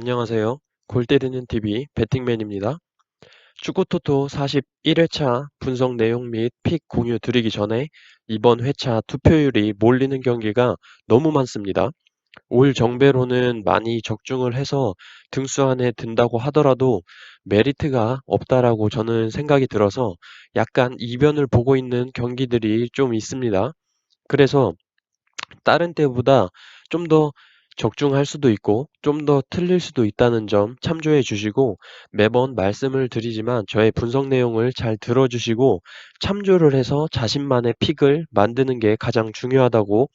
안녕하세요. 골 때리는 TV 배팅맨입니다. 축구토토 41회차 분석 내용 및 픽 공유 드리기 전에 이번 회차 투표율이 몰리는 경기가 너무 많습니다. 올 정배로는 많이 적중을 해서 등수 안에 든다고 하더라도 메리트가 없다라고 저는 생각이 들어서 약간 이변을 보고 있는 경기들이 좀 있습니다. 그래서 다른 때보다 좀 더 적중할 수도 있고 좀 더 틀릴 수도 있다는 점 참조해 주시고, 매번 말씀을 드리지만 저의 분석 내용을 잘 들어주시고 참조를 해서 자신만의 픽을 만드는 게 가장 중요하다고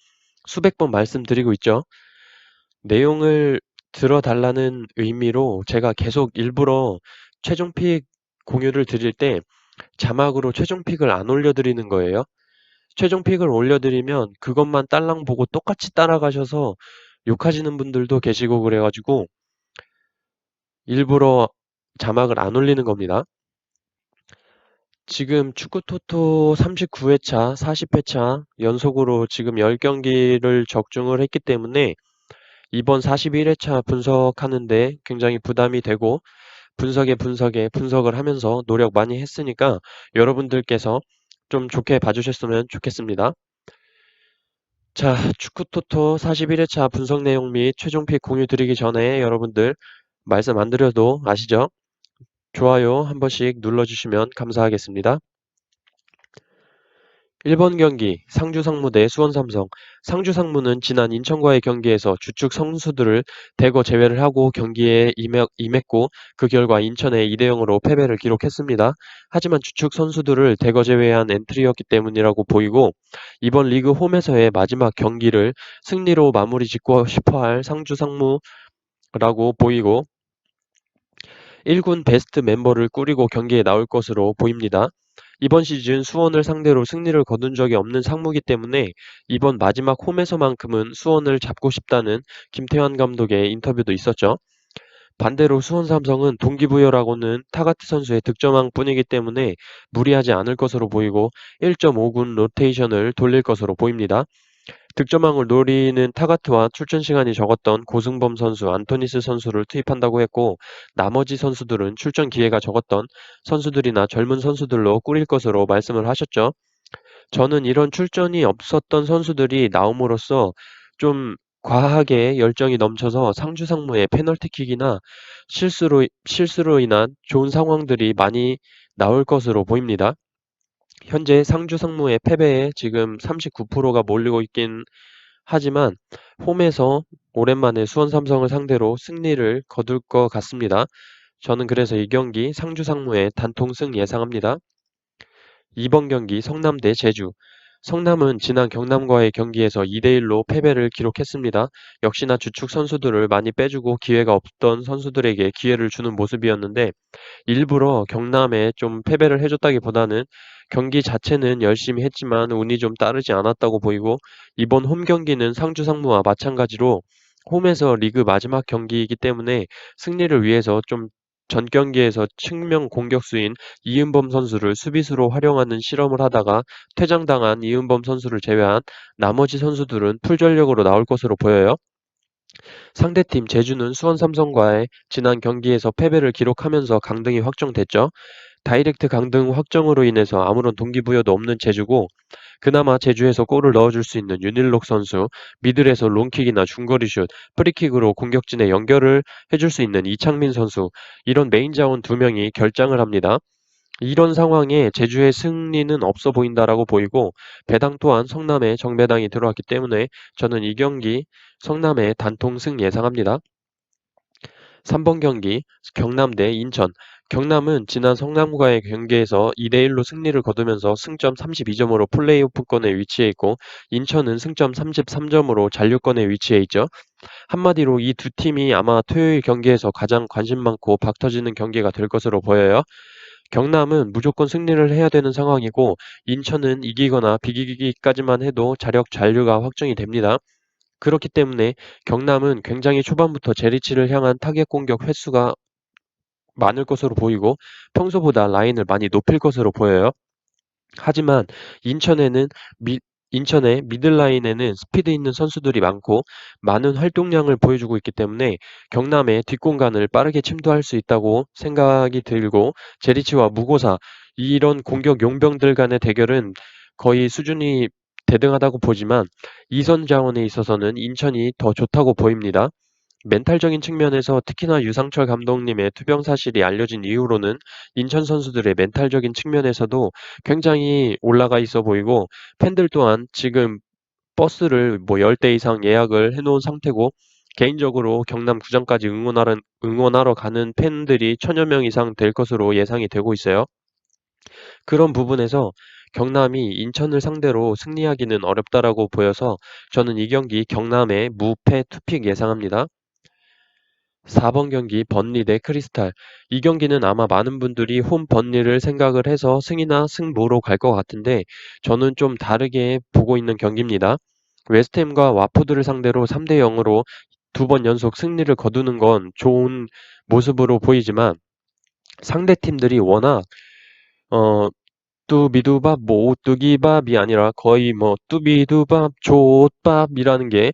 수백 번 말씀드리고 있죠. 내용을 들어달라는 의미로 제가 계속 일부러 최종 픽 공유를 드릴 때 자막으로 최종 픽을 안 올려드리는 거예요. 최종 픽을 올려드리면 그것만 딸랑 보고 똑같이 따라가셔서 욕하시는 분들도 계시고 그래가지고 일부러 자막을 안 올리는 겁니다. 지금 축구토토 39회차, 40회차 연속으로 지금 10경기를 적중을 했기 때문에 이번 41회차 분석하는데 굉장히 부담이 되고, 분석을 하면서 노력 많이 했으니까 여러분들께서 좀 좋게 봐주셨으면 좋겠습니다. 자, 축구토토 41회차 분석 내용 및 최종픽 공유 드리기 전에 여러분들 말씀 안 드려도 아시죠? 좋아요 한 번씩 눌러주시면 감사하겠습니다. 1번 경기 상주상무 대 수원삼성. 상주상무는 지난 인천과의 경기에서 주축 선수들을 대거 제외를 하고 경기에 임했고, 그 결과 인천에 2대0으로 패배를 기록했습니다. 하지만 주축 선수들을 대거 제외한 엔트리였기 때문이라고 보이고, 이번 리그 홈에서의 마지막 경기를 승리로 마무리 짓고 싶어할 상주상무라고 보이고 1군 베스트 멤버를 꾸리고 경기에 나올 것으로 보입니다. 이번 시즌 수원을 상대로 승리를 거둔 적이 없는 상무이기 때문에 이번 마지막 홈에서만큼은 수원을 잡고 싶다는 김태환 감독의 인터뷰도 있었죠. 반대로 수원 삼성은 동기부여라고는 타가트 선수의 득점왕 뿐이기 때문에 무리하지 않을 것으로 보이고 1.5군 로테이션을 돌릴 것으로 보입니다. 득점왕을 노리는 타가트와 출전 시간이 적었던 고승범 선수, 안토니스 선수를 투입한다고 했고, 나머지 선수들은 출전 기회가 적었던 선수들이나 젊은 선수들로 꾸릴 것으로 말씀을 하셨죠. 저는 이런 출전이 없었던 선수들이 나옴으로써 좀 과하게 열정이 넘쳐서 상주상무의 페널티킥이나 실수로 인한 좋은 상황들이 많이 나올 것으로 보입니다. 현재 상주상무의 패배에 지금 39%가 몰리고 있긴 하지만 홈에서 오랜만에 수원 삼성을 상대로 승리를 거둘 것 같습니다. 저는 그래서 이 경기 상주상무의 단통승 예상합니다. 2번 경기 성남 대 제주. 성남은 지난 경남과의 경기에서 2대1로 패배를 기록했습니다. 역시나 주축 선수들을 많이 빼주고 기회가 없던 선수들에게 기회를 주는 모습이었는데, 일부러 경남에 좀 패배를 해줬다기보다는 경기 자체는 열심히 했지만 운이 좀 따르지 않았다고 보이고, 이번 홈 경기는 상주상무와 마찬가지로 홈에서 리그 마지막 경기이기 때문에 승리를 위해서 좀 전 경기에서 측면 공격수인 이은범 선수를 수비수로 활용하는 실험을 하다가 퇴장당한 이은범 선수를 제외한 나머지 선수들은 풀전력으로 나올 것으로 보여요. 상대팀 제주는 수원 삼성과의 지난 경기에서 패배를 기록하면서 강등이 확정됐죠. 다이렉트 강등 확정으로 인해서 아무런 동기부여도 없는 제주고, 그나마 제주에서 골을 넣어줄 수 있는 윤일록 선수, 미들에서 롱킥이나 중거리슛, 프리킥으로 공격진에 연결을 해줄 수 있는 이창민 선수, 이런 메인 자원 2명이 결장을 합니다. 이런 상황에 제주의 승리는 없어 보인다라고 보이고, 배당 또한 성남에 정배당이 들어왔기 때문에 저는 이 경기 성남의 단통승 예상합니다. 3번 경기 경남 대 인천. 경남은 지난 성남과의 경기에서 2대1로 승리를 거두면서 승점 32점으로 플레이오프권에 위치해 있고, 인천은 승점 33점으로 잔류권에 위치해 있죠. 한마디로 이 두 팀이 아마 토요일 경기에서 가장 관심 많고 박 터지는 경기가 될 것으로 보여요. 경남은 무조건 승리를 해야 되는 상황이고, 인천은 이기거나 비기기까지만 해도 자력 잔류가 확정이 됩니다. 그렇기 때문에 경남은 굉장히 초반부터 제리치를 향한 타겟 공격 횟수가 많을 것으로 보이고 평소보다 라인을 많이 높일 것으로 보여요. 하지만 인천에는 인천의 미들라인에는 스피드 있는 선수들이 많고 많은 활동량을 보여주고 있기 때문에 경남의 뒷공간을 빠르게 침투할 수 있다고 생각이 들고 제리치와 무고사 이런 공격 용병들 간의 대결은 거의 수준이 대등하다고 보지만 이선 자원에 있어서는 인천이 더 좋다고 보입니다. 멘탈적인 측면에서 특히나 유상철 감독님의 투병 사실이 알려진 이후로는 인천 선수들의 멘탈적인 측면에서도 굉장히 올라가 있어 보이고 팬들 또한 지금 버스를 뭐 10대 이상 예약을 해놓은 상태고 개인적으로 경남 구장까지 응원하러 가는 팬들이 1000여 명 이상 될 것으로 예상이 되고 있어요. 그런 부분에서 경남이 인천을 상대로 승리하기는 어렵다라고 보여서 저는 이 경기 경남의 무패 투픽 예상합니다. 4번 경기 번리 대 크리스탈. 이 경기는 아마 많은 분들이 홈 번리를 생각을 해서 승이나 승무로 갈 것 같은데 저는 좀 다르게 보고 있는 경기입니다. 웨스트햄과 와포드를 상대로 3대 0으로 2번 연속 승리를 거두는 건 좋은 모습으로 보이지만 상대 팀들이 워낙 어 뚜비두밥 뭐 오뚜기밥이 아니라 거의 뭐 뚜비두밥 족밥이라는 게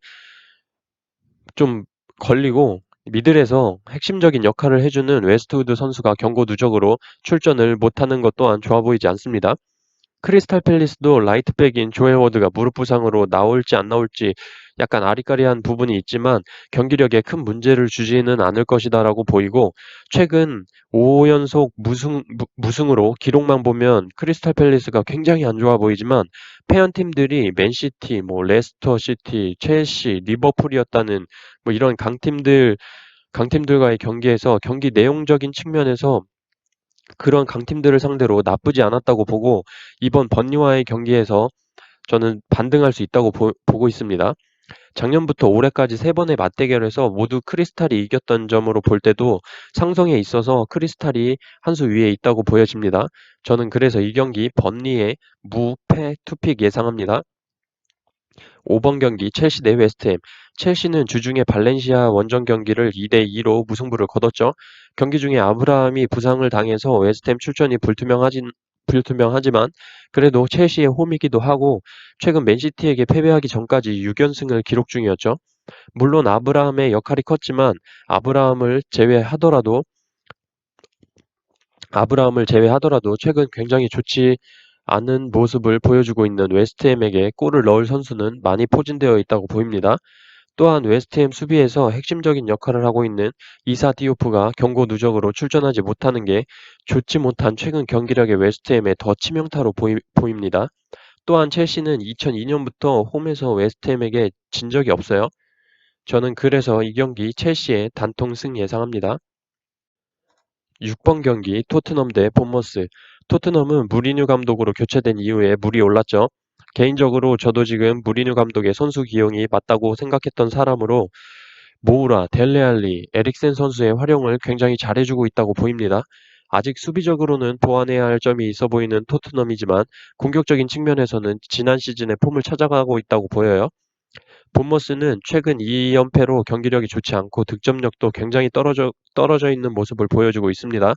좀 걸리고 미들에서 핵심적인 역할을 해주는 웨스트우드 선수가 경고 누적으로 출전을 못하는 것 또한 좋아 보이지 않습니다. 크리스탈 팰리스도 라이트백인 조에 워드가 무릎 부상으로 나올지 안 나올지 약간 아리까리한 부분이 있지만 경기력에 큰 문제를 주지는 않을 것이다라고 보이고 최근 5연속 무승으로 기록만 보면 크리스탈 팰리스가 굉장히 안 좋아 보이지만 패한 팀들이 맨시티, 뭐 레스터 시티, 첼시, 리버풀이었다는 뭐 이런 강팀들과의 경기에서 경기 내용적인 측면에서 그런 강팀들을 상대로 나쁘지 않았다고 보고 이번 번니와의 경기에서 저는 반등할 수 있다고 보고 있습니다. 작년부터 올해까지 3번의 맞대결에서 모두 크리스탈이 이겼던 점으로 볼 때도 상성에 있어서 크리스탈이 한 수 위에 있다고 보여집니다. 저는 그래서 이 경기 번니의 무패 투픽 예상합니다. 5번 경기 첼시 대 웨스트햄. 첼시는 주중에 발렌시아 원정 경기를 2대 2로 무승부를 거뒀죠. 경기 중에 아브라함이 부상을 당해서 웨스트햄 출전이 불투명하지만 그래도 첼시의 홈이기도 하고 최근 맨시티에게 패배하기 전까지 6연승을 기록 중이었죠. 물론 아브라함의 역할이 컸지만 아브라함을 제외하더라도 아브라함을 제외하더라도 최근 굉장히 좋지 않은 모습을 보여주고 있는 웨스트햄에게 골을 넣을 선수는 많이 포진되어 있다고 보입니다. 또한 웨스트햄 수비에서 핵심적인 역할을 하고 있는 이사 디오프가 경고 누적으로 출전하지 못하는 게 좋지 못한 최근 경기력의 웨스트햄의 더 치명타로 보입니다. 또한 첼시는 2002년부터 홈에서 웨스트햄에게 진 적이 없어요. 저는 그래서 이 경기 첼시의 단통승 예상합니다. 6번 경기 토트넘 대 본머스. 토트넘은 무리뉴 감독으로 교체된 이후에 물이 올랐죠. 개인적으로 저도 지금 무리뉴 감독의 선수 기용이 맞다고 생각했던 사람으로 모우라, 델레알리, 에릭센 선수의 활용을 굉장히 잘해주고 있다고 보입니다. 아직 수비적으로는 보완해야 할 점이 있어 보이는 토트넘이지만 공격적인 측면에서는 지난 시즌의 폼을 찾아가고 있다고 보여요. 본머스는 최근 2연패로 경기력이 좋지 않고 득점력도 굉장히 떨어져 있는 모습을 보여주고 있습니다.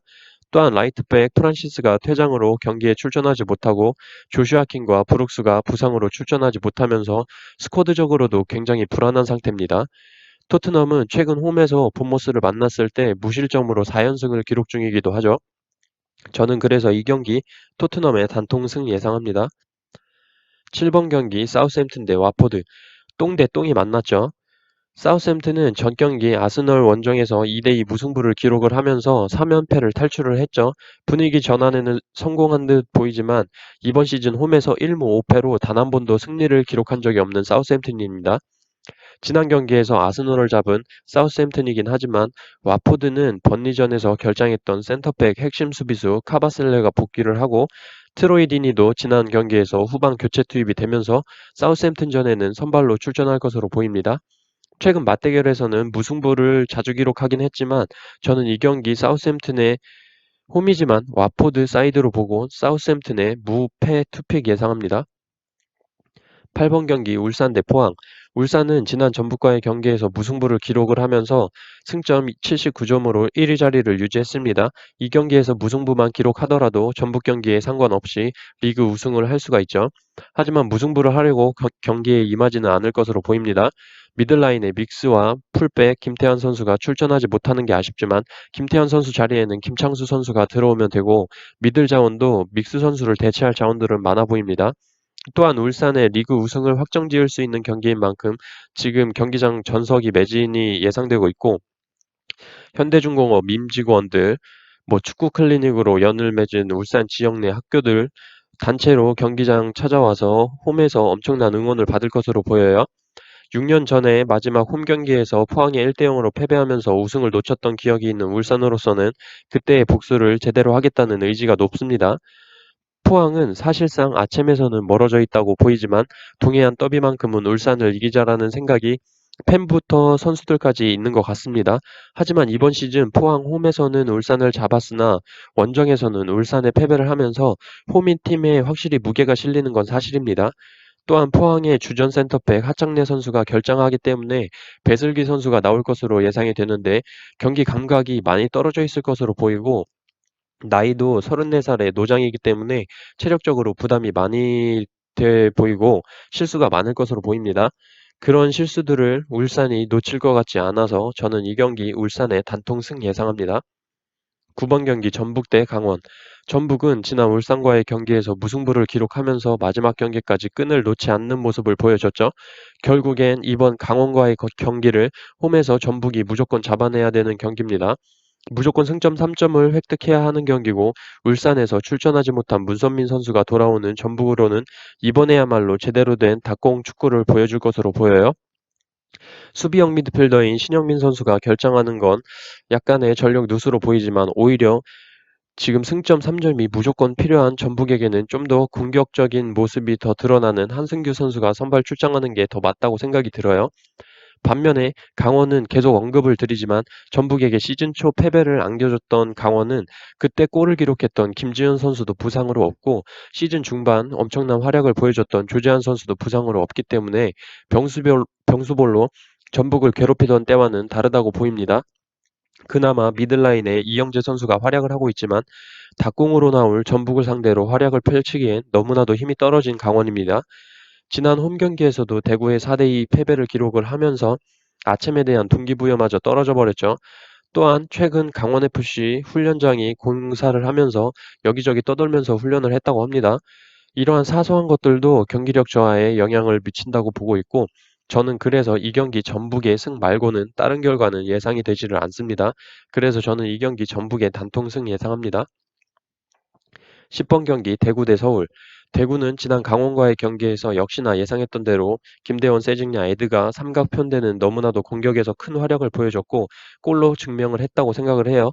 또한 라이트백 프란시스가 퇴장으로 경기에 출전하지 못하고 조슈아 킹과 브룩스가 부상으로 출전하지 못하면서 스쿼드적으로도 굉장히 불안한 상태입니다. 토트넘은 최근 홈에서 본머스를 만났을 때 무실점으로 4연승을 기록 중이기도 하죠. 저는 그래서 이 경기 토트넘의 단통승 예상합니다. 7번 경기 사우스햄튼 대 와포드. 똥 대 똥이 만났죠. 사우스햄튼은 전 경기 아스널 원정에서 2대2 무승부를 기록을 하면서 3연패를 탈출을 했죠. 분위기 전환에는 성공한 듯 보이지만 이번 시즌 홈에서 1무 5패로 단 한 번도 승리를 기록한 적이 없는 사우스햄튼입니다. 지난 경기에서 아스널을 잡은 사우스햄튼이긴 하지만 와포드는 번리전에서 결장했던 센터백 핵심 수비수 카바셀레가 복귀를 하고 트로이 디니도 지난 경기에서 후반 교체 투입이 되면서 사우스햄튼전에는 선발로 출전할 것으로 보입니다. 최근 맞대결에서는 무승부를 자주 기록하긴 했지만 저는 이 경기 사우스햄튼의 홈이지만 와포드 사이드로 보고 사우스햄튼의 무패 투픽 예상합니다. 8번 경기 울산 대 포항. 울산은 지난 전북과의 경기에서 무승부를 기록을 하면서 승점 79점으로 1위 자리를 유지했습니다. 이 경기에서 무승부만 기록하더라도 전북 경기에 상관없이 리그 우승을 할 수가 있죠. 하지만 무승부를 하려고 경기에 임하지는 않을 것으로 보입니다. 미들라인의 믹스와 풀백 김태환 선수가 출전하지 못하는 게 아쉽지만 김태환 선수 자리에는 김창수 선수가 들어오면 되고 미들 자원도 믹스 선수를 대체할 자원들은 많아 보입니다. 또한 울산의 리그 우승을 확정지을 수 있는 경기인 만큼 지금 경기장 전석이 매진이 예상되고 있고 현대중공업 임직원들, 축구 클리닉으로 연을 맺은 울산 지역 내 학교들 단체로 경기장 찾아와서 홈에서 엄청난 응원을 받을 것으로 보여요. 6년 전에 마지막 홈 경기에서 포항에 1대0으로 패배하면서 우승을 놓쳤던 기억이 있는 울산으로서는 그때의 복수를 제대로 하겠다는 의지가 높습니다. 포항은 사실상 아챔에서는 멀어져 있다고 보이지만 동해안 더비만큼은 울산을 이기자라는 생각이 팬부터 선수들까지 있는 것 같습니다. 하지만 이번 시즌 포항 홈에서는 울산을 잡았으나 원정에서는 울산에 패배를 하면서 홈인 팀에 확실히 무게가 실리는 건 사실입니다. 또한 포항의 주전 센터백 하창래 선수가 결장하기 때문에 배슬기 선수가 나올 것으로 예상이 되는데 경기 감각이 많이 떨어져 있을 것으로 보이고 나이도 34살의 노장이기 때문에 체력적으로 부담이 많이 돼 보이고 실수가 많을 것으로 보입니다. 그런 실수들을 울산이 놓칠 것 같지 않아서 저는 이 경기 울산의 단통승 예상합니다. 9번 경기 전북 대 강원. 전북은 지난 울산과의 경기에서 무승부를 기록하면서 마지막 경기까지 끈을 놓지 않는 모습을 보여줬죠. 결국엔 이번 강원과의 경기를 홈에서 전북이 무조건 잡아내야 되는 경기입니다. 무조건 승점 3점을 획득해야 하는 경기고 울산에서 출전하지 못한 문선민 선수가 돌아오는 전북으로는 이번에야말로 제대로 된 닭공 축구를 보여줄 것으로 보여요. 수비형 미드필더인 신영민 선수가 결정하는 건 약간의 전력 누수로 보이지만 오히려 지금 승점 3점이 무조건 필요한 전북에게는 좀 더 공격적인 모습이 더 드러나는 한승규 선수가 선발 출장하는 게 더 맞다고 생각이 들어요. 반면에 강원은 계속 언급을 드리지만 전북에게 시즌 초 패배를 안겨줬던 강원은 그때 골을 기록했던 김지현 선수도 부상으로 없고 시즌 중반 엄청난 활약을 보여줬던 조재환 선수도 부상으로 없기 때문에 병수볼로 전북을 괴롭히던 때와는 다르다고 보입니다. 그나마 미들라인에 이영재 선수가 활약을 하고 있지만 닭공으로 나올 전북을 상대로 활약을 펼치기엔 너무나도 힘이 떨어진 강원입니다. 지난 홈 경기에서도 대구의 4대2 패배를 기록을 하면서 아챔에 대한 동기부여마저 떨어져 버렸죠. 또한 최근 강원FC 훈련장이 공사를 하면서 여기저기 떠돌면서 훈련을 했다고 합니다. 이러한 사소한 것들도 경기력 저하에 영향을 미친다고 보고 있고 저는 그래서 이 경기 전북의 승 말고는 다른 결과는 예상이 되지를 않습니다. 그래서 저는 이 경기 전북의 단통승 예상합니다. 10번 경기 대구 대 서울. 대구는 지난 강원과의 경기에서 역시나 예상했던 대로 김대원, 세징야, 에드가 삼각 편대는 너무나도 공격에서 큰 활약을 보여줬고 골로 증명을 했다고 생각을 해요.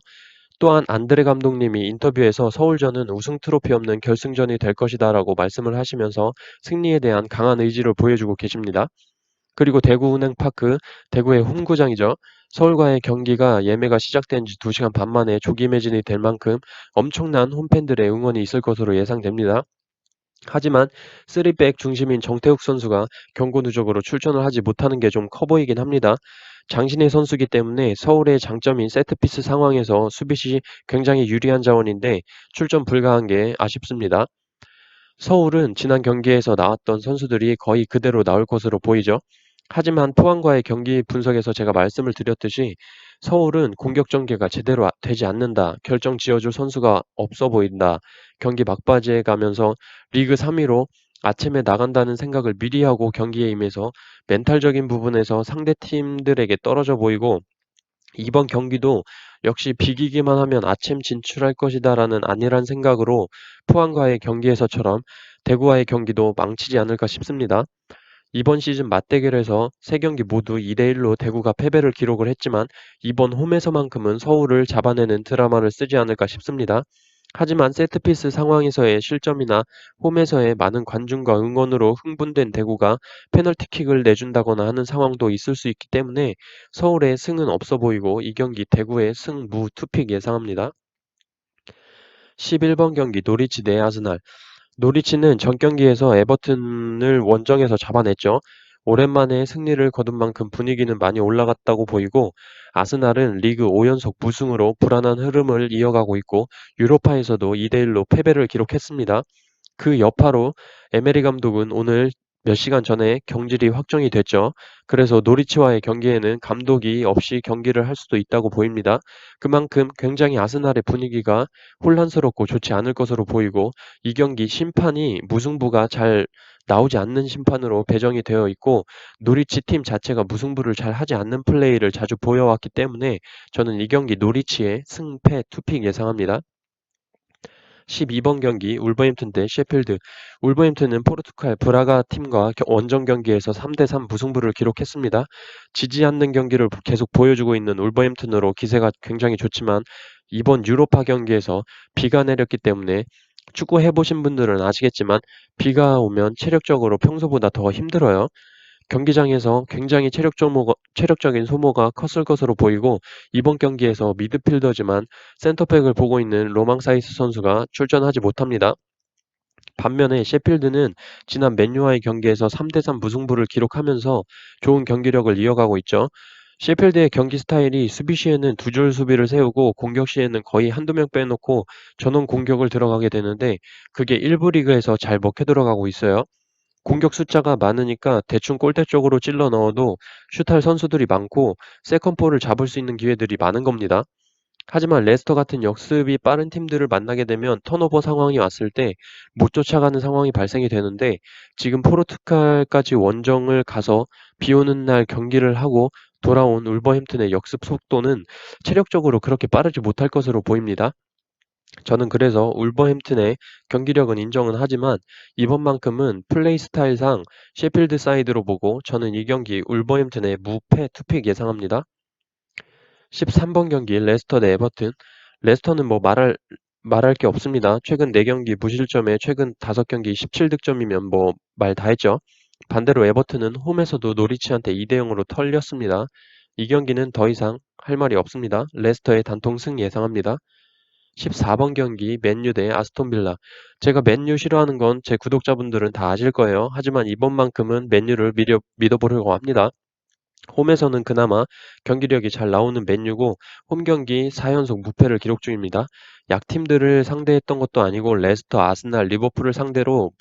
또한 안드레 감독님이 인터뷰에서 서울전은 우승 트로피 없는 결승전이 될 것이다라고 말씀을 하시면서 승리에 대한 강한 의지를 보여주고 계십니다. 그리고 대구은행파크, 대구의 홈구장이죠. 서울과의 경기가 예매가 시작된 지 2시간 반 만에 조기 매진이 될 만큼 엄청난 홈팬들의 응원이 있을 것으로 예상됩니다. 하지만 3백 중심인 정태욱 선수가 경고 누적으로 출전을 하지 못하는 게 좀 커 보이긴 합니다. 장신의 선수기 때문에 서울의 장점인 세트피스 상황에서 수비시 굉장히 유리한 자원인데 출전 불가한 게 아쉽습니다. 서울은 지난 경기에서 나왔던 선수들이 거의 그대로 나올 것으로 보이죠. 하지만 포항과의 경기 분석에서 제가 말씀을 드렸듯이 서울은 공격 전개가 제대로 되지 않는다. 결정 지어줄 선수가 없어 보인다. 경기 막바지에 가면서 리그 3위로 아침에 나간다는 생각을 미리 하고 경기에 임해서 멘탈적인 부분에서 상대 팀들에게 떨어져 보이고 이번 경기도 역시 비기기만 하면 아침 진출할 것이다라는 안일한 생각으로 포항과의 경기에서처럼 대구와의 경기도 망치지 않을까 싶습니다. 이번 시즌 맞대결에서 3경기 모두 2대1로 대구가 패배를 기록을 했지만 이번 홈에서만큼은 서울을 잡아내는 드라마를 쓰지 않을까 싶습니다. 하지만 세트피스 상황에서의 실점이나 홈에서의 많은 관중과 응원으로 흥분된 대구가 페널티킥을 내준다거나 하는 상황도 있을 수 있기 때문에 서울의 승은 없어 보이고 이 경기 대구의 승무 투픽 예상합니다. 11번 경기 노리치 대 아스날. 노리치는 전 경기에서 에버튼을 원정에서 잡아냈죠. 오랜만에 승리를 거둔 만큼 분위기는 많이 올라갔다고 보이고 아스날은 리그 5연속 무승으로 불안한 흐름을 이어가고 있고 유로파에서도 2대1로 패배를 기록했습니다. 그 여파로 에메리 감독은 오늘 몇 시간 전에 경질이 확정이 됐죠. 그래서 노리치와의 경기에는 감독이 없이 경기를 할 수도 있다고 보입니다. 그만큼 굉장히 아스날의 분위기가 혼란스럽고 좋지 않을 것으로 보이고 이 경기 심판이 무승부가 잘 나오지 않는 심판으로 배정이 되어 있고 노리치 팀 자체가 무승부를 잘 하지 않는 플레이를 자주 보여왔기 때문에 저는 이 경기 노리치의 승패 투픽 예상합니다. 12번 경기 울버햄튼 대 셰필드. 울버햄튼은 포르투갈 브라가 팀과 원정 경기에서 3대3 무승부를 기록했습니다. 지지 않는 경기를 계속 보여주고 있는 울버햄튼으로 기세가 굉장히 좋지만 이번 유로파 경기에서 비가 내렸기 때문에 축구 해보신 분들은 아시겠지만 비가 오면 체력적으로 평소보다 더 힘들어요. 경기장에서 굉장히 체력적인 소모가 컸을 것으로 보이고 이번 경기에서 미드필더지만 센터백을 보고 있는 로망 사이스 선수가 출전하지 못합니다. 반면에 셰필드는 지난 맨유와의 경기에서 3대3 무승부를 기록하면서 좋은 경기력을 이어가고 있죠. 셰필드의 경기 스타일이 수비 시에는 두 줄 수비를 세우고 공격 시에는 거의 한두 명 빼놓고 전원 공격을 들어가게 되는데 그게 1부 리그에서 잘 먹혀 들어가고 있어요. 공격 숫자가 많으니까 대충 골대 쪽으로 찔러 넣어도 슛할 선수들이 많고 세컨볼을 잡을 수 있는 기회들이 많은 겁니다. 하지만 레스터 같은 역습이 빠른 팀들을 만나게 되면 턴오버 상황이 왔을 때 못 쫓아가는 상황이 발생이 되는데 지금 포르투갈까지 원정을 가서 비 오는 날 경기를 하고 돌아온 울버햄튼의 역습 속도는 체력적으로 그렇게 빠르지 못할 것으로 보입니다. 저는 그래서 울버햄튼의 경기력은 인정은 하지만 이번만큼은 플레이 스타일상 셰필드 사이드로 보고 저는 이 경기 울버햄튼의 무패 투픽 예상합니다. 13번 경기 레스터 대 에버튼. 레스터는 뭐 말할 게 없습니다. 최근 4경기 무실점에 최근 5경기 17득점이면 뭐 말 다 했죠. 반대로 에버튼은 홈에서도 노리치한테 2대0으로 털렸습니다. 이 경기는 더 이상 할 말이 없습니다. 레스터의 단통 승 예상합니다. 14번 경기 맨유 대 아스톤 빌라. 제가 맨유 싫어하는 건 제 구독자분들은 다 아실 거예요. 하지만 이번만큼은 맨유를 믿어보려고 합니다. 홈에서는 그나마 경기력이 잘 나오는 맨유고 홈 경기 4연속 무패를 기록 중입니다. 약팀들을 상대했던 것도 아니고 레스터, 아스날, 리버풀을 상대로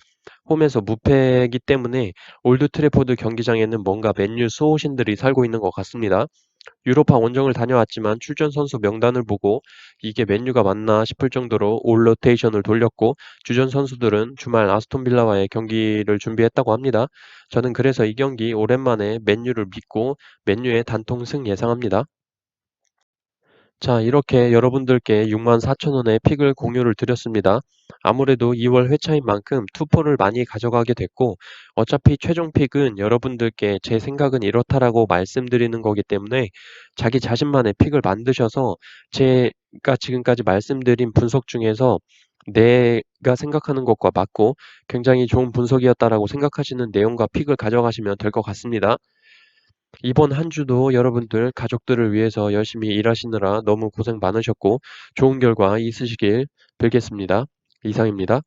홈에서 무패이기 때문에 올드 트래포드 경기장에는 뭔가 맨유 수호신들이 살고 있는 것 같습니다. 유로파 원정을 다녀왔지만 출전 선수 명단을 보고 이게 맨유가 맞나 싶을 정도로 올 로테이션을 돌렸고 주전 선수들은 주말 아스톤 빌라와의 경기를 준비했다고 합니다. 저는 그래서 이 경기 오랜만에 맨유를 믿고 맨유의 단통 승 예상합니다. 자, 이렇게 여러분들께 64,000원의 픽을 공유를 드렸습니다. 아무래도 2월 회차인 만큼 투포를 많이 가져가게 됐고 어차피 최종 픽은 여러분들께 제 생각은 이렇다라고 말씀드리는 거기 때문에 자기 자신만의 픽을 만드셔서 제가 지금까지 말씀드린 분석 중에서 내가 생각하는 것과 맞고 굉장히 좋은 분석이었다라고 생각하시는 내용과 픽을 가져가시면 될 것 같습니다. 이번 한 주도 여러분들 가족들을 위해서 열심히 일하시느라 너무 고생 많으셨고 좋은 결과 있으시길 빌겠습니다. 이상입니다.